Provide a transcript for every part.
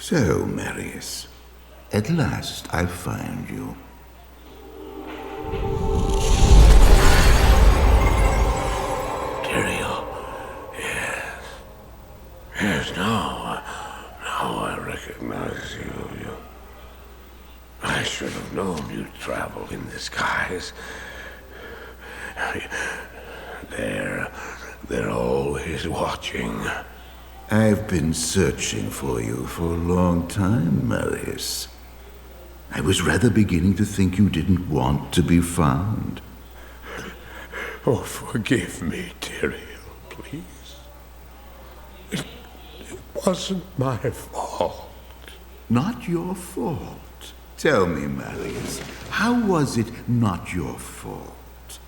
So, Marius, at last I find you. Tyrael, yes. Yes, now I recognize you. I should have known you'd travel in disguise. They're always watching. I've been searching for you for a long time, Marius. I was rather beginning to think you didn't want to be found. Oh, forgive me, Tyrael, please. It wasn't my fault. Not your fault. Tell me, Marius, how was it not your fault?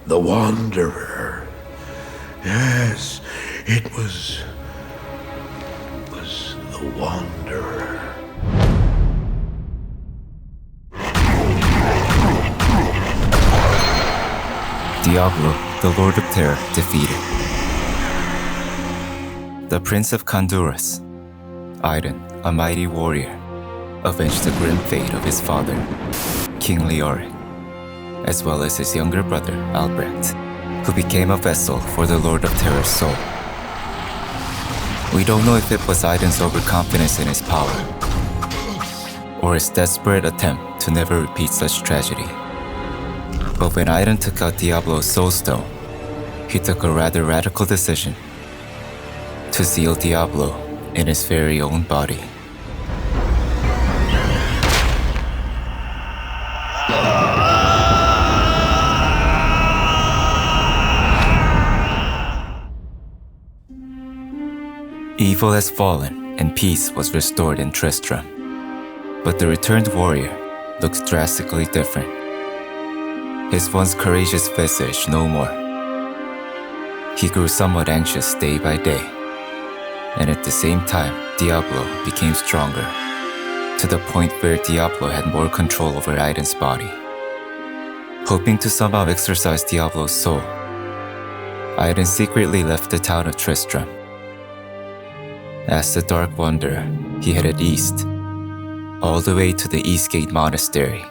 The Wanderer. Yes, it was the Wanderer. Diablo, the Lord of Terror, defeated. The Prince of Kurast, Aiden, a mighty warrior, avenged the grim fate of his father, King Leoric, as well as his younger brother, Albrecht, who became a vessel for the Lord of Terror's soul. We don't know if it was Aiden's overconfidence in his power, or his desperate attempt to never repeat such tragedy. But when Aiden took out Diablo's soul stone, he took a rather radical decision to seal Diablo in his very own body. Evil has fallen and peace was restored in Tristram. But the returned warrior looks drastically different. His once courageous visage no more. He grew somewhat anxious day by day, and at the same time, Diablo became stronger, to the point where Diablo had more control over Aiden's body. Hoping to somehow exorcise Diablo's soul, Aiden secretly left the town of Tristram. As the Dark Wanderer, he headed east, all the way to the Eastgate Monastery,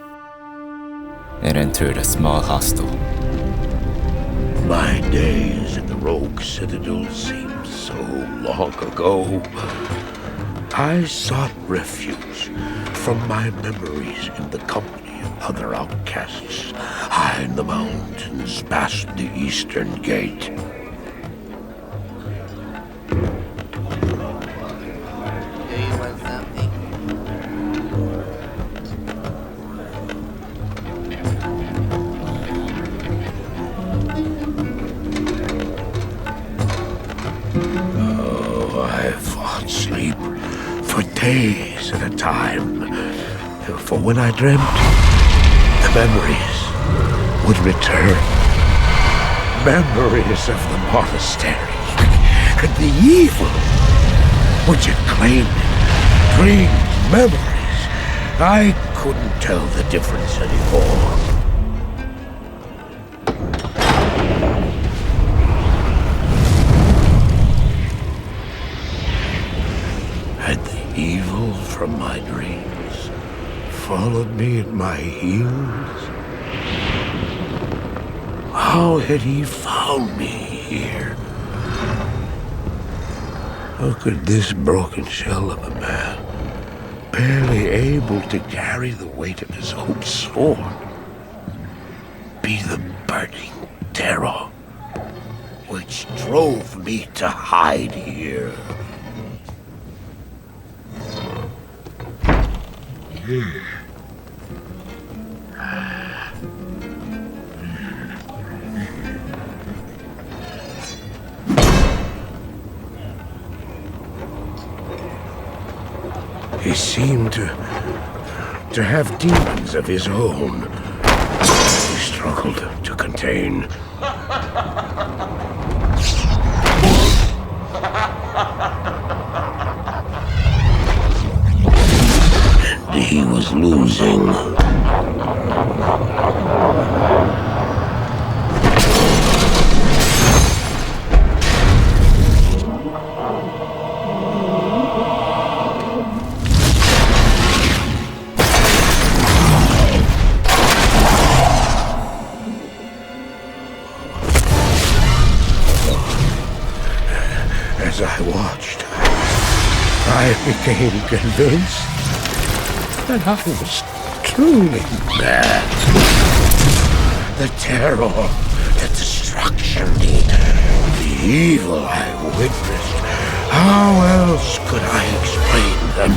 and entered a small hostel. My days in the Rogue Citadel seem so long ago. I sought refuge from my memories in the company of other outcasts, high in the mountains past the Eastern Gate. Days at a time. For when I dreamt, the memories would return. Memories of the monastery and the evil which had claimed it. Dreams, memories. I couldn't tell the difference anymore. Evil from my dreams followed me at my heels. How had he found me here? How could this broken shell of a man, barely able to carry the weight of his own sword, be the burning terror which drove me to hide here? He seemed to have demons of his own. He struggled to contain. And he was losing. As I watched, I became convinced that I was truly mad. The terror, the destruction, the evil I witnessed, how else could I explain them?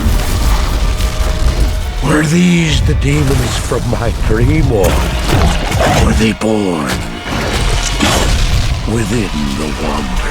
Were these the demons from my dream, or were they born within the wonder?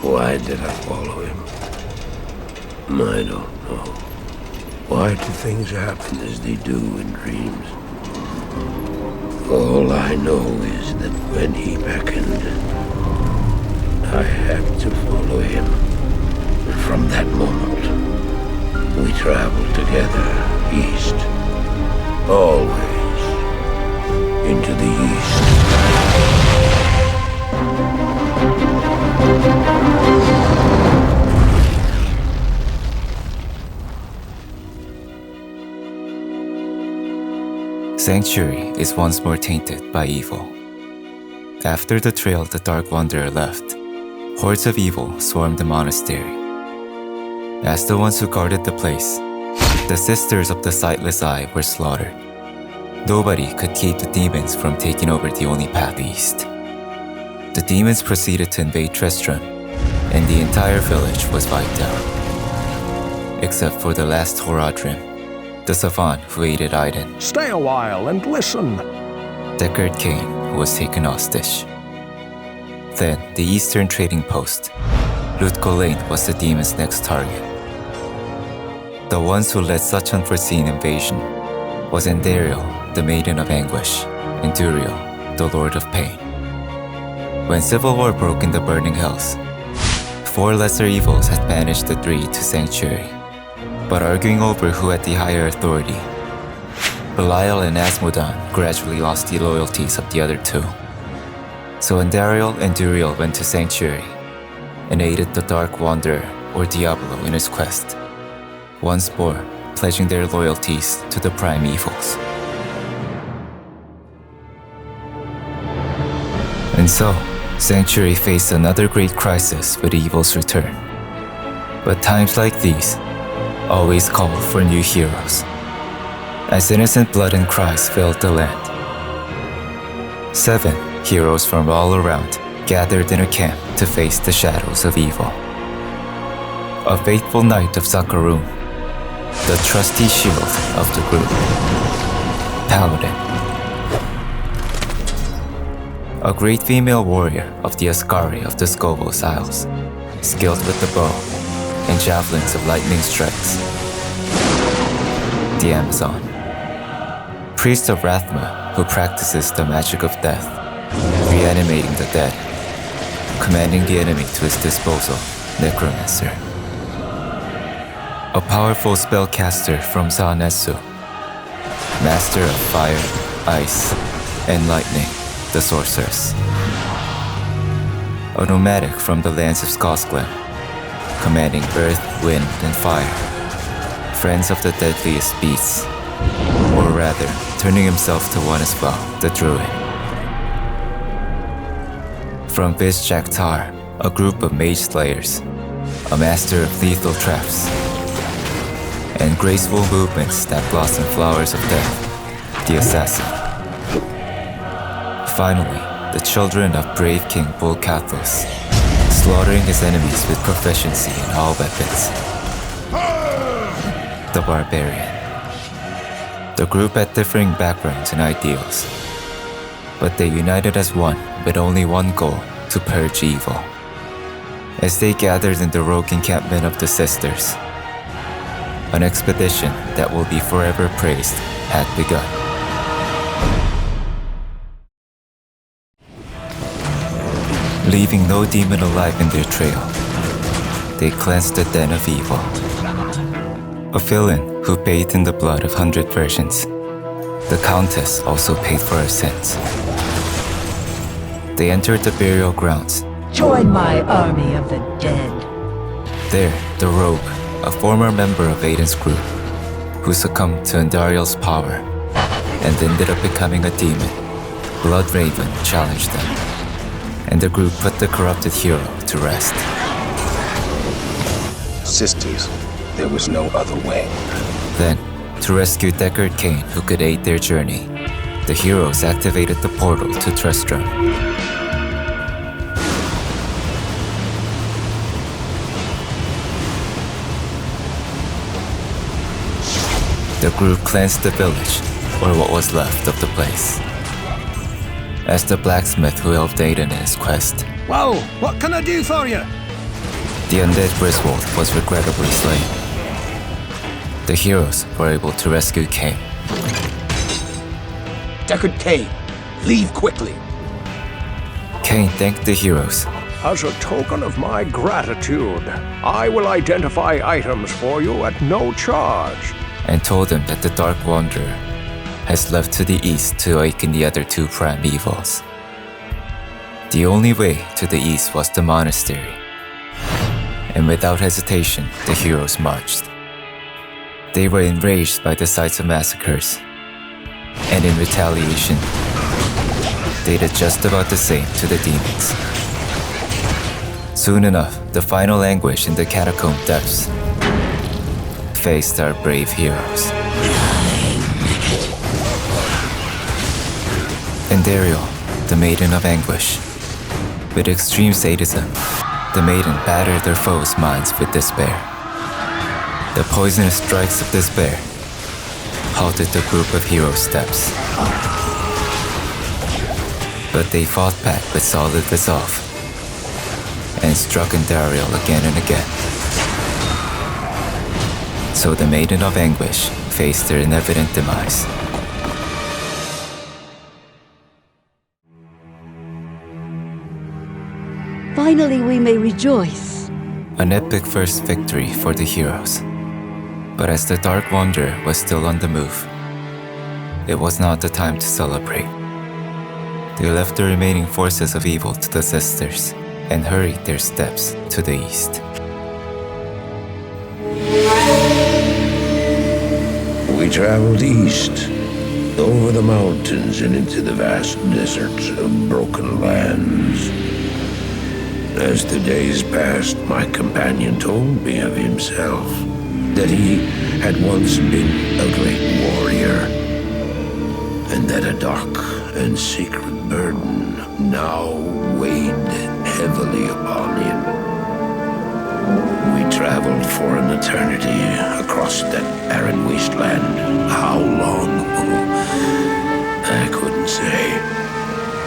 Why did I follow him? I don't know. Why do things happen as they do in dreams? All I know is that when he beckoned, I had to follow him. And from that moment, we traveled together east. Always into the east. Sanctuary is once more tainted by evil. After the trail the Dark Wanderer left, hordes of evil swarmed the monastery. As the ones who guarded the place, the Sisters of the Sightless Eye were slaughtered. Nobody could keep the demons from taking over the only path east. The demons proceeded to invade Tristram, and the entire village was wiped out. Except for the last Horadrim, the savant who aided Aiden. Stay a while and listen. Deckard Cain, who was taken hostage. Then, the eastern trading post. Lutko Lane was the demon's next target. The ones who led such unforeseen invasion was Endariel, the Maiden of Anguish, and Duriel, the Lord of Pain. When civil war broke in the Burning Hells, 4 lesser evils had banished the 3 to Sanctuary. But arguing over who had the higher authority, Belial and Asmodan gradually lost the loyalties of the other 2. So Endariel and Duriel went to Sanctuary and aided the Dark Wanderer, or Diablo, in his quest, once more pledging their loyalties to the prime evils. And so, Sanctuary faced another great crisis with evil's return. But times like these always call for new heroes, as innocent blood and cries filled the land. 7 heroes from all around gathered in a camp to face the shadows of evil. A faithful knight of Zakarum, the trusty shield of the group. Paladin. A great female warrior of the Ascari of the Scovos Isles, skilled with the bow and javelins of lightning strikes. The Amazon. Priest of Rathma, who practices the magic of death, reanimating the dead, commanding the enemy to his disposal, Necromancer. A powerful spellcaster from Zanesu, master of fire, ice, and lightning, the Sorceress. A nomadic from the lands of Skosglen, commanding earth, wind, and fire, friends of the deadliest beasts, or rather, turning himself to one as well, the Druid. From Viz Jaktar, a group of mage slayers, a master of lethal traps and graceful movements that blossom flowers of death, the assassin. Finally, the children of brave King Bull Cathos, slaughtering his enemies with proficiency in all weapons. The Barbarian. The group had differing backgrounds and ideals, but they united as one with only one goal: to purge evil. As they gathered in the rogue encampment of the Sisters, an expedition that will be forever praised had begun. Leaving no demon alive in their trail, they cleansed the den of evil. A villain who bathed in the blood of 100 virgins, the Countess also paid for her sins. They entered the burial grounds. Join my army of the dead. There, the rogue, a former member of Aiden's group, who succumbed to Andariel's power and ended up becoming a demon, Blood Raven challenged them, and the group put the corrupted hero to rest. Sisters, there was no other way. Then, to rescue Deckard Cain, who could aid their journey, the heroes activated the portal to Tristram. The group cleansed the village, or what was left of the place. As the blacksmith who helped Aiden in his quest, Whoa, what can I do for you? the undead Griswold was regrettably slain. The heroes were able to rescue Cain. Deckard Cain, leave quickly. Cain thanked the heroes, As a token of my gratitude, I will identify items for you at no charge. and told them that the Dark Wanderer has left to the east to awaken the other two prime evils. The only way to the east was the monastery, and without hesitation, the heroes marched. They were enraged by the sights of massacres, and in retaliation, they did just about the same to the demons. Soon enough, the final anguish in the catacomb depths faced our brave heroes. Andariel, the Maiden of Anguish. With extreme sadism, the Maiden battered their foes' minds with despair. The poisonous strikes of despair halted the group of heroes' steps. But they fought back with solid resolve and struck Andariel again and again. So the Maiden of Anguish faced their inevitable demise. Finally, we may rejoice. An epic first victory for the heroes. But as the Dark Wanderer was still on the move, it was not the time to celebrate. They left the remaining forces of evil to the Sisters and hurried their steps to the east. We traveled east, over the mountains and into the vast deserts of broken lands. As the days passed, my companion told me of himself, that he had once been a great warrior, and that a dark and secret burden now weighed heavily upon him. We traveled for an eternity across that arid wasteland. How long? I couldn't say.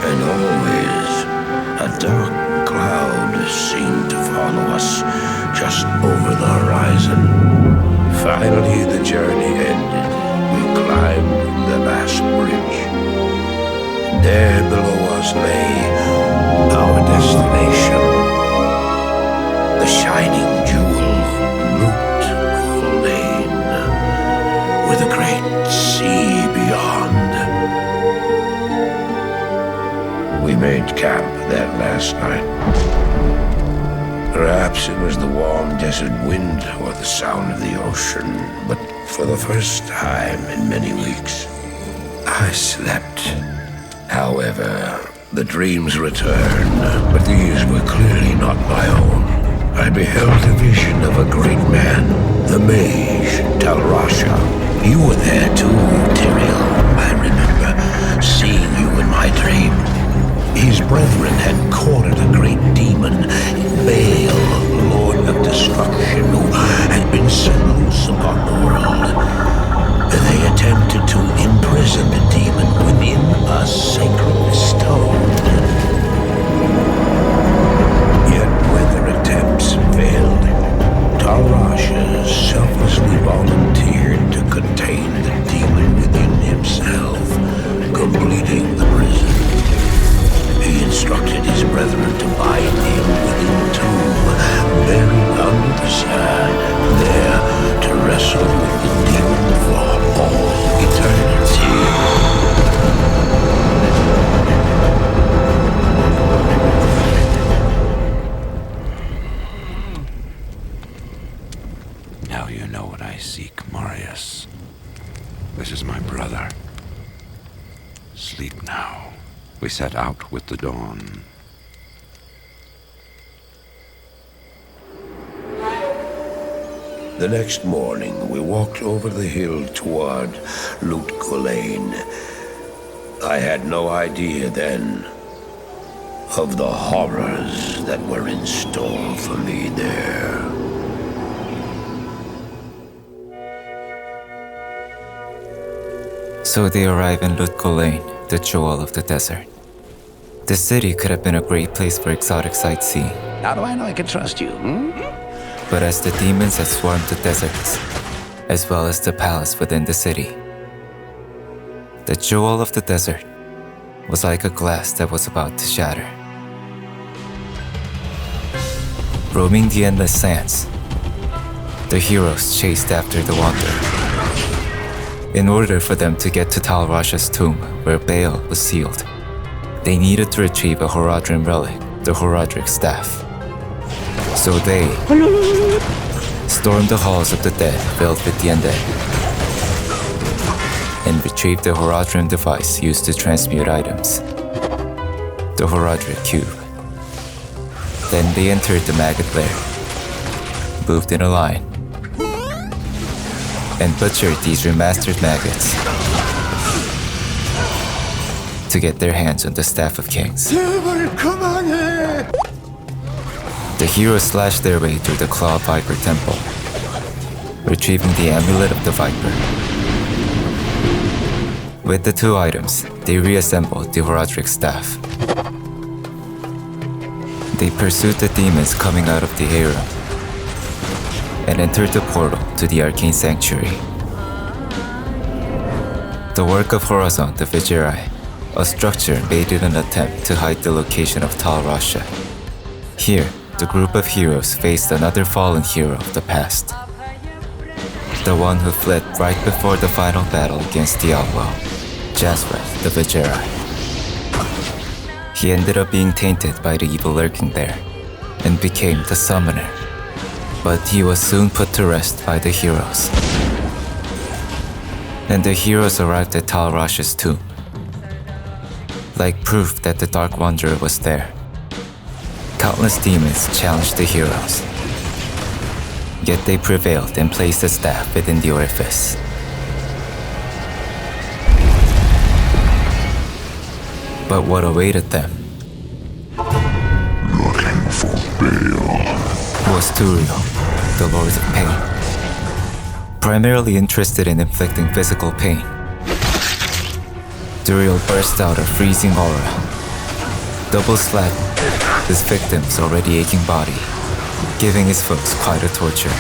And always a dark cloud seemed to follow us just over the horizon. Finally, the journey ended. We climbed the last bridge. There below us lay our destination. The shining jewel, Root Lane, with a great sea beyond. We made camp that last night. Perhaps it was the warm desert wind or the sound of the ocean, but for the first time in many weeks, I slept. However, the dreams returned, but these were clearly not my own. I beheld a a great man, the mage, Tal Rasha. You were there too, Tyrael. I remember seeing you in my dream. His brethren had cornered a great demon, Baal, Lord of Destruction, who had been set loose upon the world. They attempted to imprison the demon within a sacred stone. Yet when their attempts failed, Tal Rasha selflessly volunteered to contain the demon within himself, completing the prison. He instructed his brethren to bind him within a tomb, buried under the sand, there to wrestle with the demon for all eternity. Now you know what I seek, Marius. This is my brother. Sleep now. We set out with the dawn. The next morning, we walked over the hill toward Lut Gholein. I had no idea then of the horrors that were in store for me there. So they arrive in Lut Gholein, the jewel of the desert. The city could have been a great place for exotic sightseeing. How do I know I can trust you, But as the demons had swarmed the deserts, as well as the palace within the city, the jewel of the desert was like a glass that was about to shatter. Roaming the endless sands, the heroes chased after the wanderer. In order for them to get to Tal Rasha's tomb, where Baal was sealed, they needed to retrieve a Horadrim relic, the Horadric staff. So they stormed the halls of the dead filled with the undead and retrieved the Horadrim device used to transmute items, the Horadric cube. Then they entered the maggot lair, moved in a line, and butchered these remastered maggots to get their hands on the Staff of Kings. The heroes slashed their way through the Claw Viper Temple, retrieving the Amulet of the Viper. With the two items, they reassembled the Horadric staff. They pursued the demons coming out of the Harem and entered the portal to the Arcane Sanctuary. The work of Horazon the Vigeri, a structure made in an attempt to hide the location of Tal Rasha. Here, the group of heroes faced another fallen hero of the past. The one who fled right before the final battle against Diablo, Jasrath the Vigeri. He ended up being tainted by the evil lurking there, and became the summoner. But he was soon put to rest by the heroes. And the heroes arrived at Tal Rasha's tomb, like proof that the Dark Wanderer was there. Countless demons challenged the heroes, yet they prevailed and placed the staff within the orifice. But what awaited them Looking for Baal was Turiel, the Lord of Pain. Primarily interested in inflicting physical pain, Turiel burst out a freezing aura, double slapped his victim's already aching body, giving his foes quite a torture.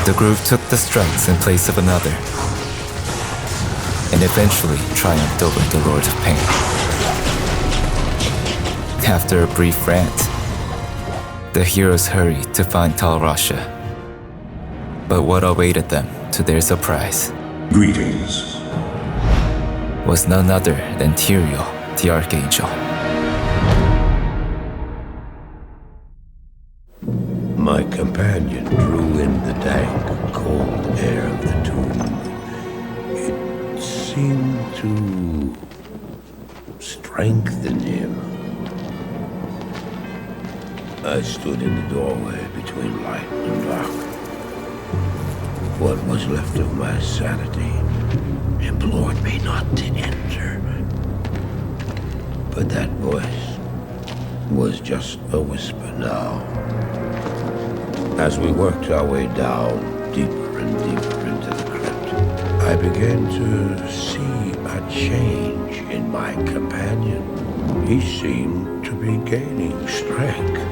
The group took the strikes in place of another, and eventually triumphed over the Lord of Pain. After a brief rant, the heroes hurried to find Tal Rasha. But what awaited them, to their surprise, Greetings. was none other than Tyrael, the Archangel. My companion drew in the dank, cold air of the tomb. It seemed to strengthen him. I stood in the doorway between light and dark. What was left of my sanity implored me not to enter. But that voice was just a whisper now. As we worked our way down, deeper and deeper into the crypt, I began to see a change in my companion. He seemed to be gaining strength.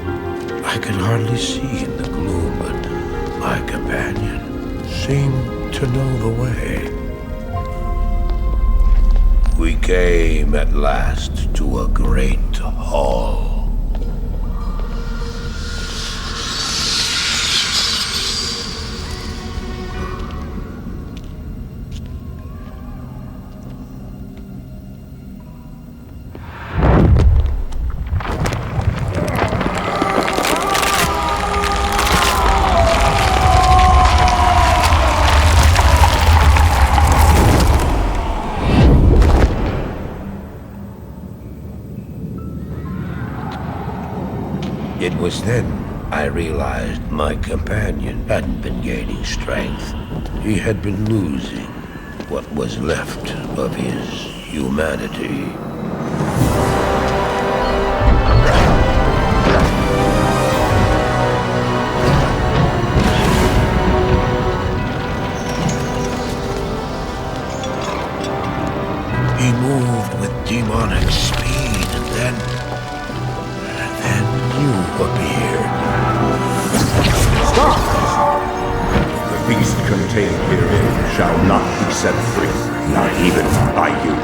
I could hardly see in the gloom, but my companion seemed to know the way. We came at last to a great hall. It was then I realized my companion hadn't been gaining strength. He had been losing what was left of his humanity. He moved with demonic speed, and then you appeared. Stop! The beast contained herein shall not be set free, not even by you.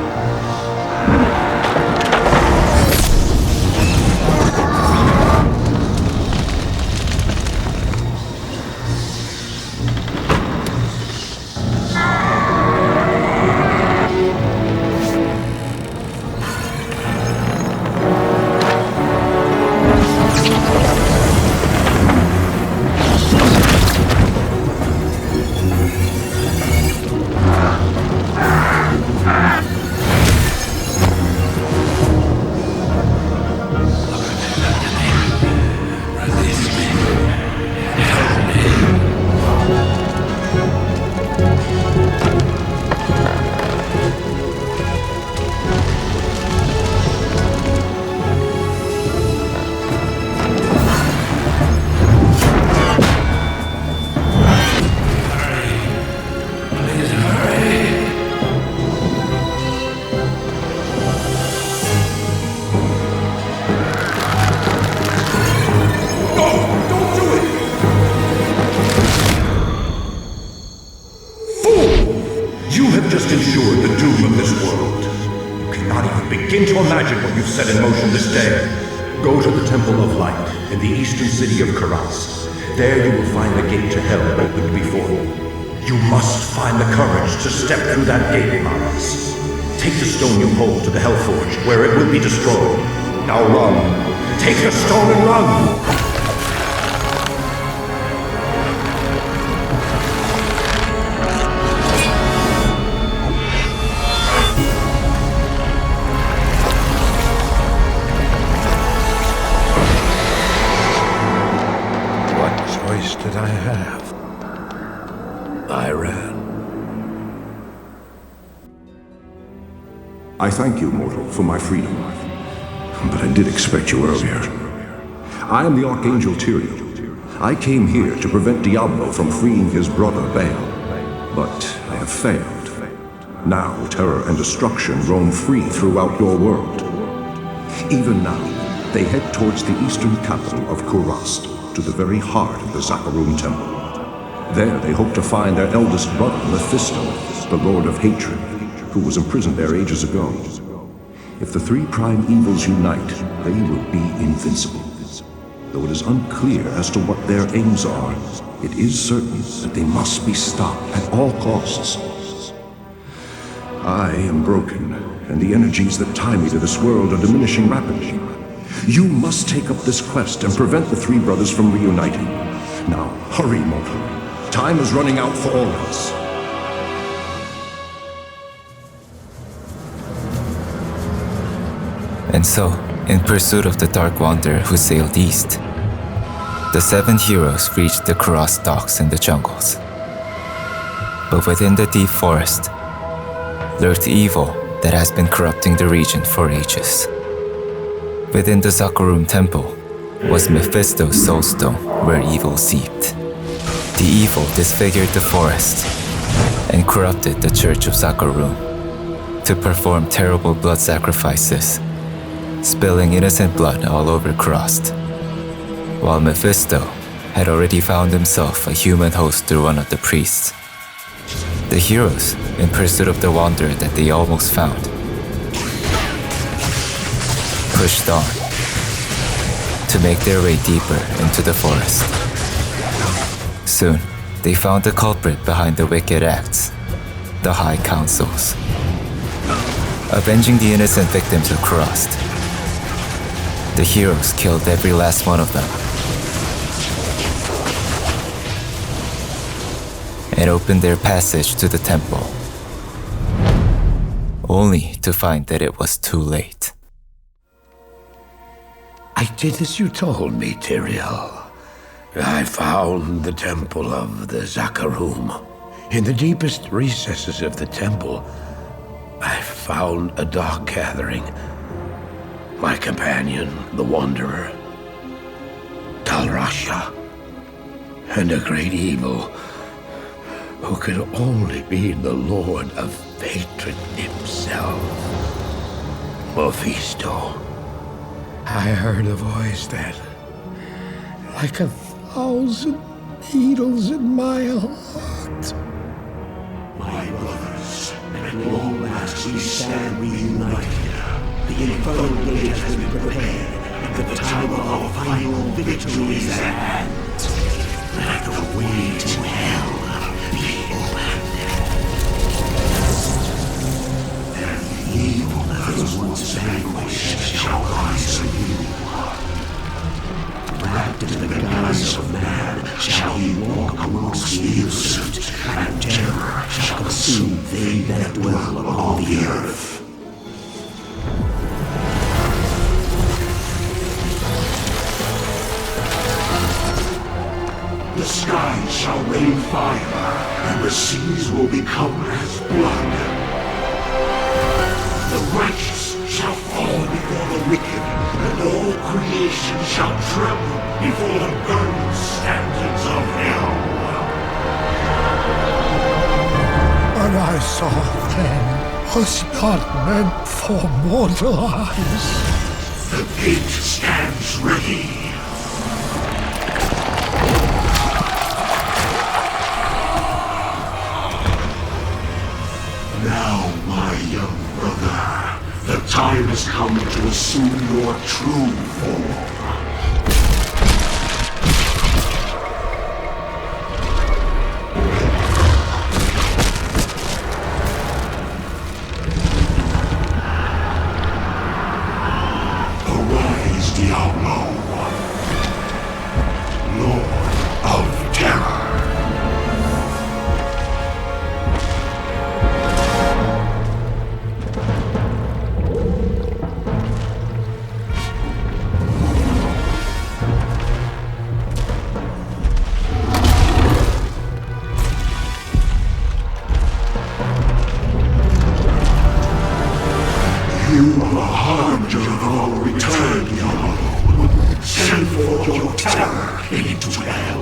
Set in motion this day. Go to the Temple of Light in the eastern city of Kurast. There you will find the gate to hell opened before you. You must find the courage to step through that gate, Marius. Take the stone you hold to the hellforge, where it will be destroyed. Now run. Take the stone and run! Did I have? I ran. I thank you, mortal, for my freedom. But I did expect you earlier. I am the Archangel Tyrion. I came here to prevent Diablo from freeing his brother Baal. But I have failed. Now terror and destruction roam free throughout your world. Even now, they head towards the eastern capital of Kurast, to the very heart of the Zakarum Temple. There they hope to find their eldest brother, Mephisto, the Lord of Hatred, who was imprisoned there ages ago. If the three prime evils unite, they will be invincible. Though it is unclear as to what their aims are, it is certain that they must be stopped at all costs. I am broken, and the energies that tie me to this world are diminishing rapidly. You must take up this quest and prevent the three brothers from reuniting. Now, hurry, mortal. Time is running out for all of us. And so, in pursuit of the Dark Wanderer who sailed east, The 7 heroes reached the Kurast docks in the jungles. But within the deep forest lurked evil that has been corrupting the region for ages. Within the Zakarum temple was Mephisto's soulstone where evil seeped. The evil disfigured the forest and corrupted the church of Zakarum to perform terrible blood sacrifices, spilling innocent blood all over Kurast, while Mephisto had already found himself a human host through one of the priests. The heroes, in pursuit of the wanderer that they almost found, pushed on to make their way deeper into the forest. Soon, they found the culprit behind the wicked acts, the High Councils. Avenging the innocent victims of Kurast, the heroes killed every last one of them and opened their passage to the temple, only to find that it was too late. I did as you told me, Tyrael. I found the temple of the Zakarum. In the deepest recesses of the temple, I found a dark gathering. My companion, the Wanderer, Tal Rasha, and a great evil who could only be the Lord of Hatred himself, Mephisto. I heard a voice that, like 1,000 needles in my heart. My brothers, at long last we stand reunited. The infernal gate has been prepared, and the time of our final victory is at hand. Let the way to hell be opened. And the evil that was once vanquished shall rise anew. Wrapped in the guise of man shall he walk amongst the innocent, and terror shall consume they that dwell upon the earth. The skies shall rain fire, and the seas will become as blood. The righteous shall fall before the wicked, and all creation shall tremble before the burning standards of hell. What I saw then was not meant for mortal eyes. The gate stands ready. Now, my young brother, the time has come to assume your true form. Arise, Diablo, Lord of Terror. You are a harbinger of our return, Diablo. Send forth your terror into hell.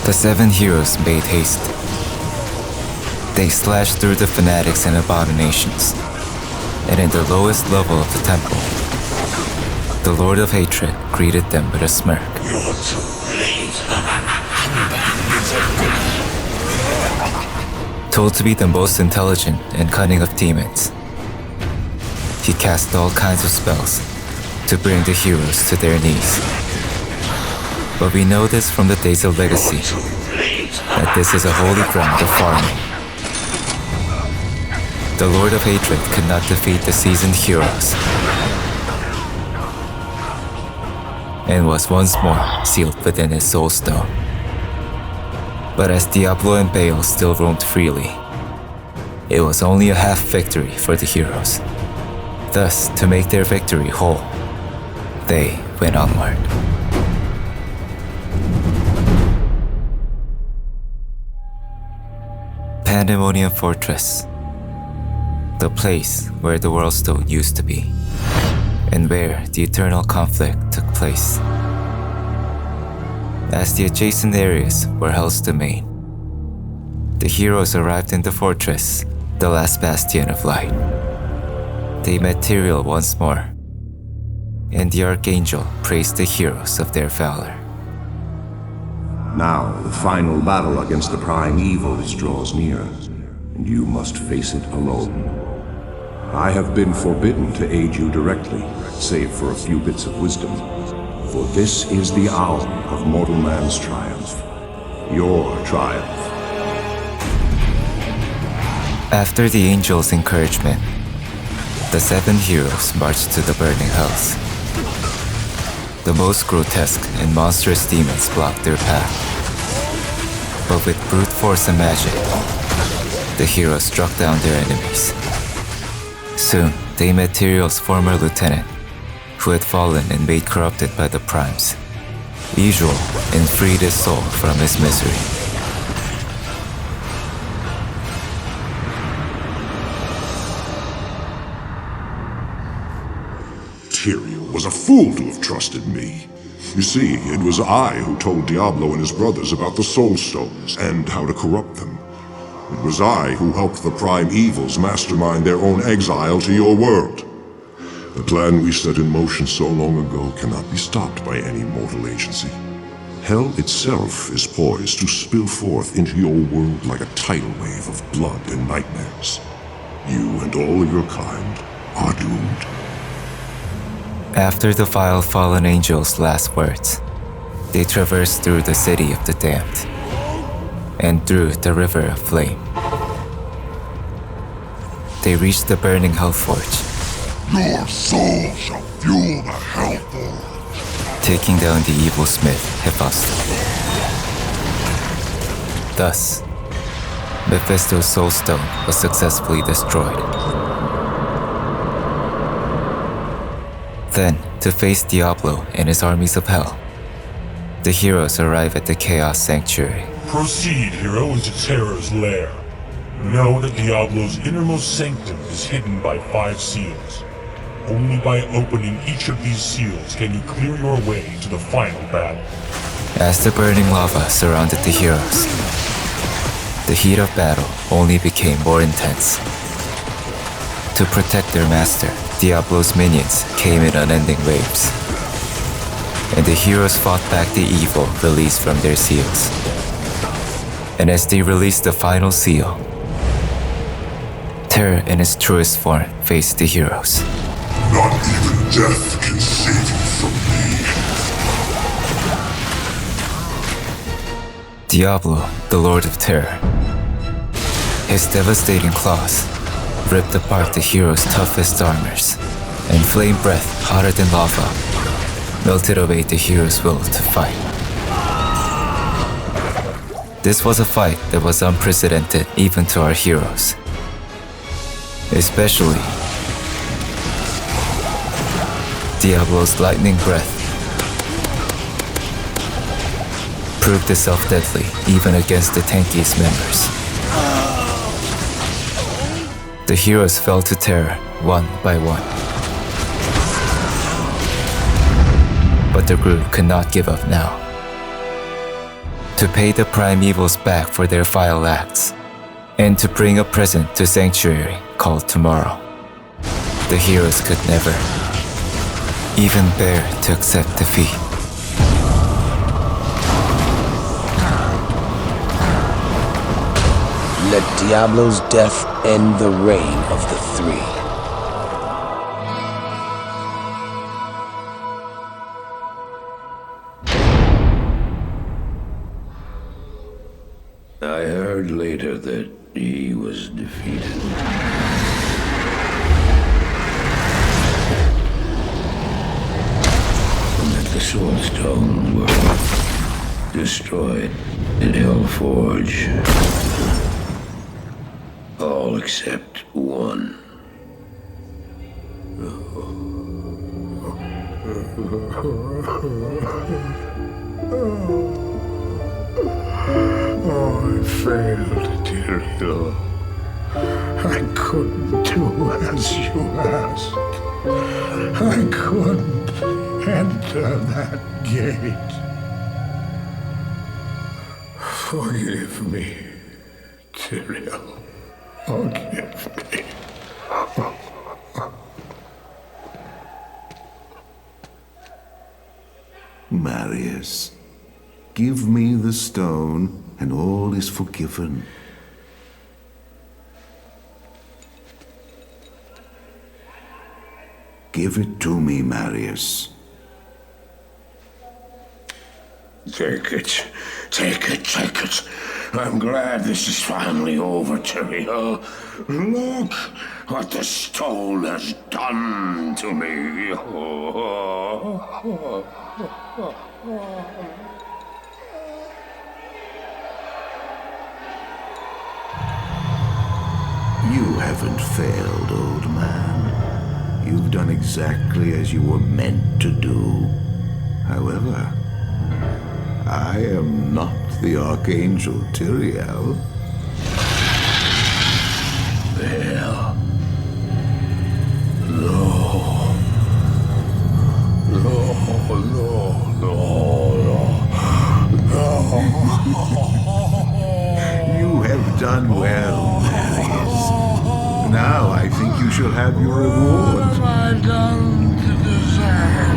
The 7 heroes made haste. They slashed through the fanatics and abominations, and in the lowest level of the temple, the Lord of Hatred greeted them with a smirk. You're too late. Told to be the most intelligent and cunning of demons, he cast all kinds of spells to bring the heroes to their knees. But we know this from the days of Legacy, that this is a holy ground of farming. The Lord of Hatred could not defeat the seasoned heroes, and was once more sealed within his soul stone. But as Diablo and Baal still roamed freely, it was only a half victory for the heroes. Thus, to make their victory whole, they went onward. Pandemonium Fortress, the place where the worldstone used to be, and where the eternal conflict took place. As the adjacent areas were Hell's domain, the heroes arrived in the fortress, the last bastion of light. They met Tyrael once more, and the Archangel praised the heroes of their valor. Now, the final battle against the prime evils draws near, and you must face it alone. I have been forbidden to aid you directly, save for a few bits of wisdom. For this is the hour of mortal man's triumph. Your triumph. After the angel's encouragement, the 7 heroes marched to the burning hells. The most grotesque and monstrous demons blocked their path. But with brute force and magic, the heroes struck down their enemies. Soon, they met Tyrael's former lieutenant, who had fallen and made corrupted by the primes, Israel, and freed his soul from his misery. Tyrael was a fool to have trusted me. You see, it was I who told Diablo and his brothers about the soul stones and how to corrupt them. It was I who helped the prime evils mastermind their own exile to your world. The plan we set in motion so long ago cannot be stopped by any mortal agency. Hell itself is poised to spill forth into your world like a tidal wave of blood and nightmares. You and all your kind are doomed. After the vile fallen angel's last words, they traversed through the city of the damned, and through the river of flame. They reached the burning hellforge. Your soul shall fuel the hellforge, taking down the evil smith, Hephaestus. Thus, Mephisto's soul stone was successfully destroyed. Then, to face Diablo and his armies of hell, the heroes arrive at the Chaos Sanctuary. Proceed, hero, into Terror's lair. Know that Diablo's innermost sanctum is hidden by 5 seals. Only by opening each of these seals can you clear your way to the final battle. As the burning lava surrounded the heroes, the heat of battle only became more intense. To protect their master, Diablo's minions came in unending waves, and the heroes fought back the evil released from their seals. And as they released the final seal, terror in its truest form faced the heroes. not even death can save you from me. Diablo, the Lord of Terror. His devastating claws ripped apart the heroes' toughest armors, and flame breath hotter than lava melted away the heroes' will to fight. This was a fight that was unprecedented even to our heroes. Especially Diablo's lightning breath proved itself deadly even against the tankiest members. The heroes fell to terror one by one. But the group could not give up now. To pay the primevals back for their vile acts, and to bring a present to Sanctuary called Tomorrow, the heroes could never even bear to accept defeat. Let Diablo's death end the reign of the three. I heard later that he was defeated. And that the soulstones were destroyed in hellforge. All except one. Oh, I failed, Diablo. I couldn't do as you asked. I couldn't enter that gate. Forgive me, Tyrael. Forgive me. Marius, give me the stone, and all is forgiven. Give it to me, Marius. Take it. Take it, take it. I'm glad this is finally over, Tyrael. Look what the stone has done to me. You haven't failed, old man. You've done exactly as you were meant to do. However, I am not the Archangel Tyrael. Baal. No. No, no, no, no. You have done well, Marius. Now I think you shall have your reward. What have I done to deserve?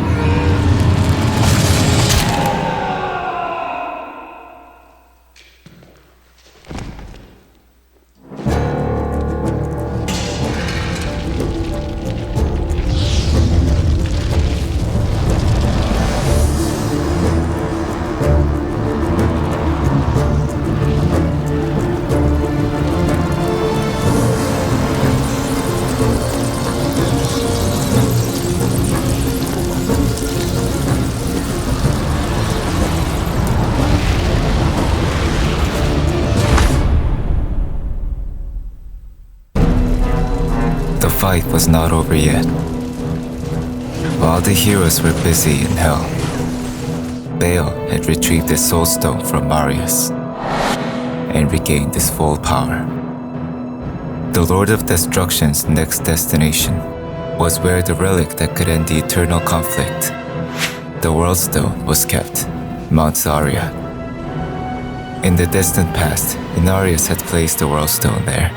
The fight was not over yet. While the heroes were busy in hell, Baal had retrieved the soulstone from Marius and regained his full power. The Lord of Destruction's next destination was where the relic that could end the eternal conflict, the worldstone, was kept, Mount Zarya. In the distant past, Inarius had placed the worldstone there.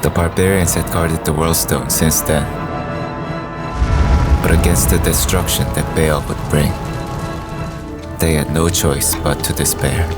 The barbarians had guarded the worldstone since then. But against the destruction that Baal would bring, they had no choice but to despair.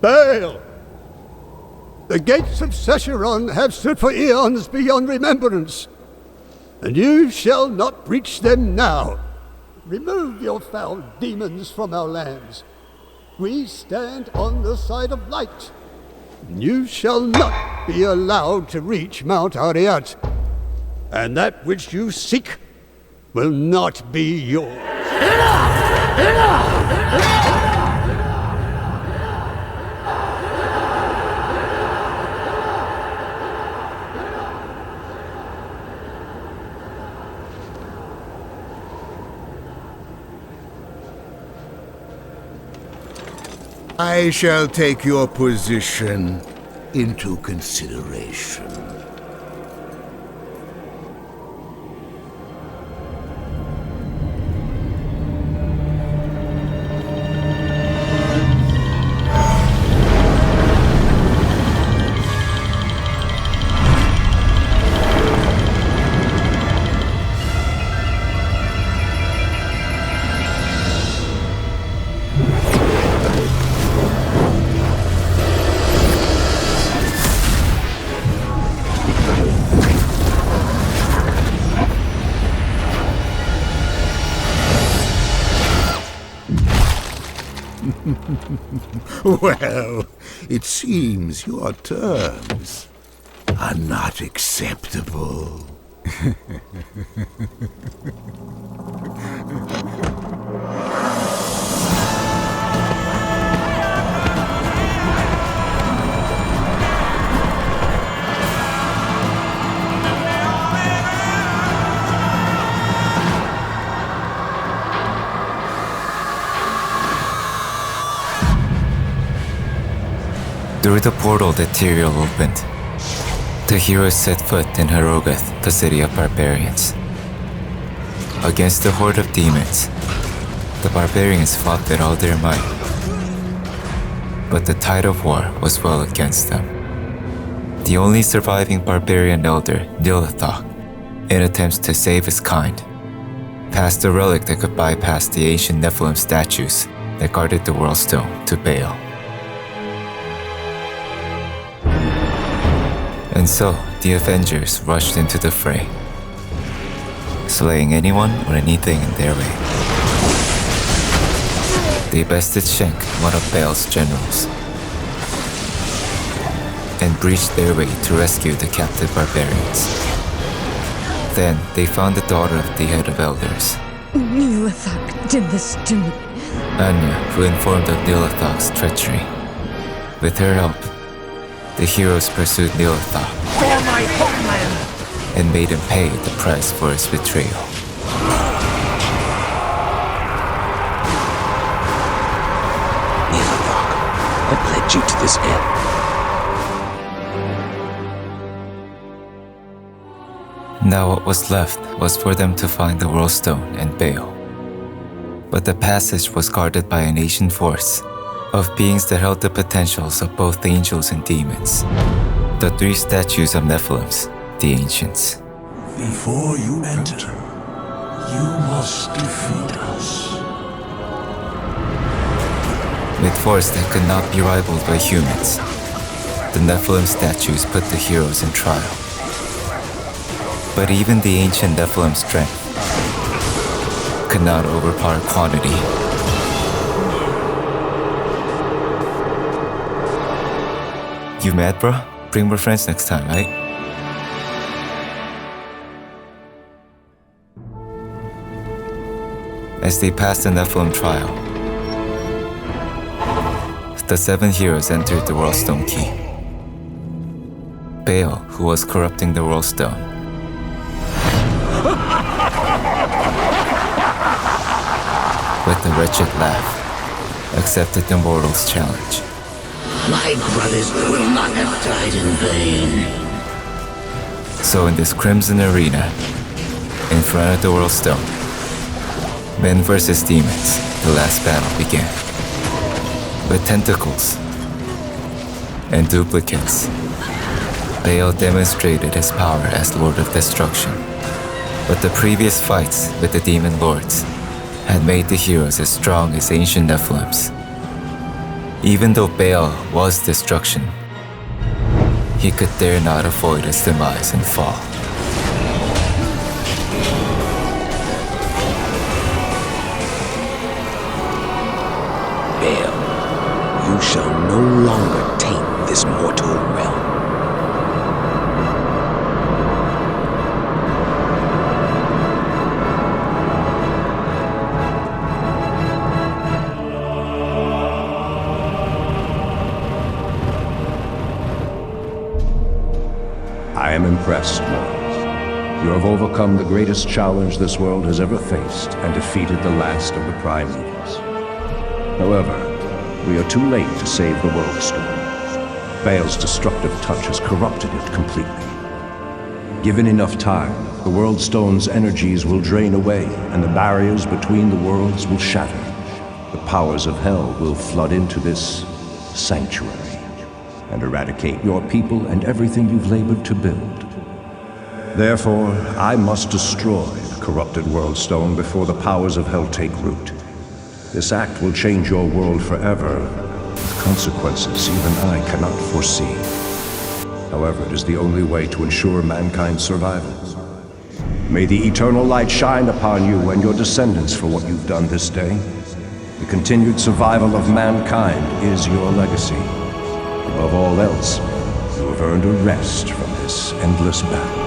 Baal! The gates of Sescheron have stood for eons beyond remembrance, and you shall not breach them now. remove your foul demons from our lands. We stand on the side of light. You shall not be allowed to reach Mount Ariat, and that which you seek will not be yours. Enough! Enough! I shall take your position into consideration. Well, it seems your terms are not acceptable. Through the portal that Tyrael opened, the heroes set foot in Herogath, the city of barbarians. Against the horde of demons, the barbarians fought with all their might. But the tide of war was well against them. The only surviving barbarian elder, Nilithok, in attempts to save his kind, passed a relic that could bypass the ancient Nephilim statues that guarded the worldstone to Baal. And so, the Avengers rushed into the fray, slaying anyone or anything in their way. They bested Shenk, one of Baal's generals, and breached their way to rescue the captive barbarians. Then, they found the daughter of the head of elders, Nilithok did this to me. Anya, who informed of Nilithok's treachery. With her help, the heroes pursued Nilithok For my homeland! and made him pay the price for his betrayal. Nilithok, what led you to this end? Now what was left was for them to find the worldstone and Baal. But the passage was guarded by an ancient force of beings that held the potentials of both angels and demons. The three statues of Nephilims, the ancients. Before you enter, you must defeat us. With force that could not be rivaled by humans, the Nephilim statues put the heroes in trial. But even the ancient Nephilim strength could not overpower quantity. You mad, bro? Bring more friends next time, right? As they passed the Nephilim trial, the 7 heroes entered the Worldstone Key. Baal, who was corrupting the Worldstone, with a wretched laugh, accepted the mortal's challenge. My brothers will not have died in vain. So in this crimson arena, in front of the Worldstone, men versus demons, the last battle began. With tentacles and duplicates, Baal demonstrated his power as Lord of Destruction. But the previous fights with the demon lords had made the heroes as strong as ancient Nephilims. Even though Baal was destruction, he could dare not avoid his demise and fall. You shall no longer taint this mortal realm. I am impressed, mortals. You have overcome the greatest challenge this world has ever faced and defeated the last of the Primevals. However, we are too late to save the worldstone. Baal's destructive touch has corrupted it completely. Given enough time, the worldstone's energies will drain away and the barriers between the worlds will shatter. The powers of hell will flood into this sanctuary and eradicate your people and everything you've labored to build. Therefore, I must destroy the corrupted worldstone before the powers of hell take root. This act will change your world forever, with consequences even I cannot foresee. However, it is the only way to ensure mankind's survival. May the eternal light shine upon you and your descendants for what you've done this day. The continued survival of mankind is your legacy. Above all else, you have earned a rest from this endless battle.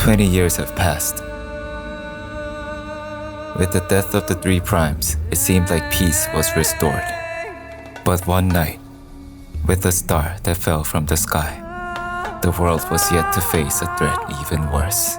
20 years have passed. With the death of the three primes, it seemed like peace was restored. But one night, with a star that fell from the sky, the world was yet to face a threat even worse.